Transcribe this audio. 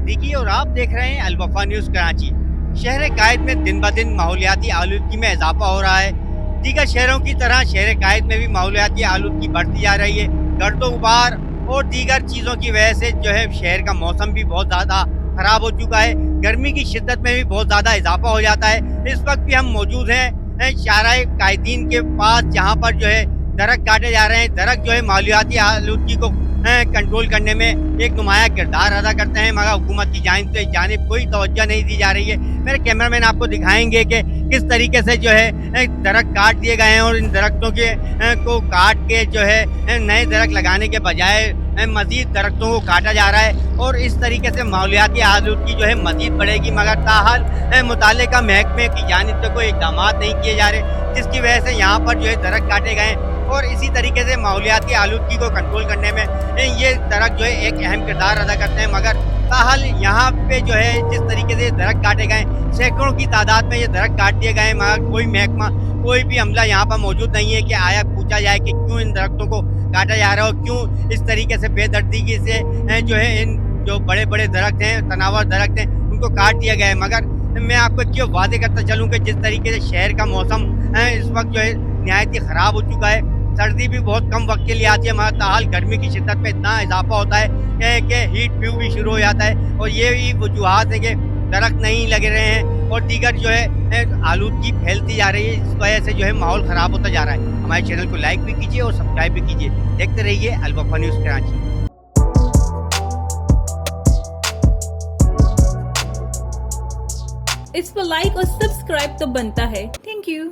सिद्दीकी और आप देख रहे हैं अलवफा न्यूज़ कराची। शहर कायद में दिन ब दिन माहौलियाती आलूदगी में इजाफा हो रहा है। दीगर शहरों की तरह शहर कायद में भी माहौलियाती आलूदगी बढ़ती जा रही है। गर्दो गुबार और दीगर चीज़ों की वजह से जो है शहर का मौसम भी बहुत ज़्यादा खराब हो चुका है। गर्मी की शिद्दत में भी बहुत ज़्यादा इजाफा हो जाता है। इस वक्त भी हम मौजूद हैं शाहराह कायदीन के पास, जहाँ पर जो है दरख्त काटे जा रहे हैं। दरख्त जो है माहौलियाती आलूदगी को कंट्रोल करने में एक नुमाया किरदार अदा करते हैं, मगर हुकूमत की जानिब कोई तवज्जो नहीं दी जा रही है। मेरे कैमरामैन आपको दिखाएंगे कि किस तरीके से जो है दरख्त काट दिए गए हैं और इन दरख्तों के को काट के जो है नए दरख्त लगाने के बजाय मजीद दरख्तों को काटा जा रहा है और इस तरीके से माहौलियाती आलूदगी जो है मजीद बढ़ेगी। मगर ताहाल मुताल्लिका महकमे की जानिब से कोई इक़दाम नहीं किए जा रहे, जिसकी वजह से यहाँ पर जो है दरख्त काटे गए और इसी तरीके से माहौलियाती आलूदगी को कंट्रोल करने में ये दरख्त जो है एक अहम किरदार अदा करते हैं। मगर ताहाल यहाँ पे जो है जिस तरीके से दरख्त काटे गए, सैकड़ों की तादाद में ये दरख्त काट दिए गए, मगर कोई महकमा, कोई भी अमला यहाँ पर मौजूद नहीं है कि आया पूछा जाए कि क्यों इन दरख्तों को काटा जा रहा है और क्यों इस तरीके से बेदर्दगी से जो है इन जो बड़े बड़े दरख्त हैं, तनावर दरख्त हैं, उनको काट दिया गया है। मगर मैं आपको क्यों वादे करता चलूँ कि जिस तरीके से शहर का मौसम इस वक्त जो है नहायत ही ख़राब हो चुका है। सर्दी भी बहुत कम वक्त के लिए आती है, मगर ताहाल गर्मी की शिद्दत में इतना इजाफा होता है कि हीट व्यू भी शुरू हो जाता है और ये भी वजूहात है कि दरख्त नहीं लग रहे हैं और दीगर जो है आलूदगी फैलती जा रही है। इस वजह से जो है माहौल ख़राब होता जा रहा है। हमारे चैनल को लाइक भी कीजिए और सब्सक्राइब भी कीजिए। देखते रहिए अलवफा न्यूज़ कराची। इस पर लाइक और सब्सक्राइब तो बनता है। Thank you.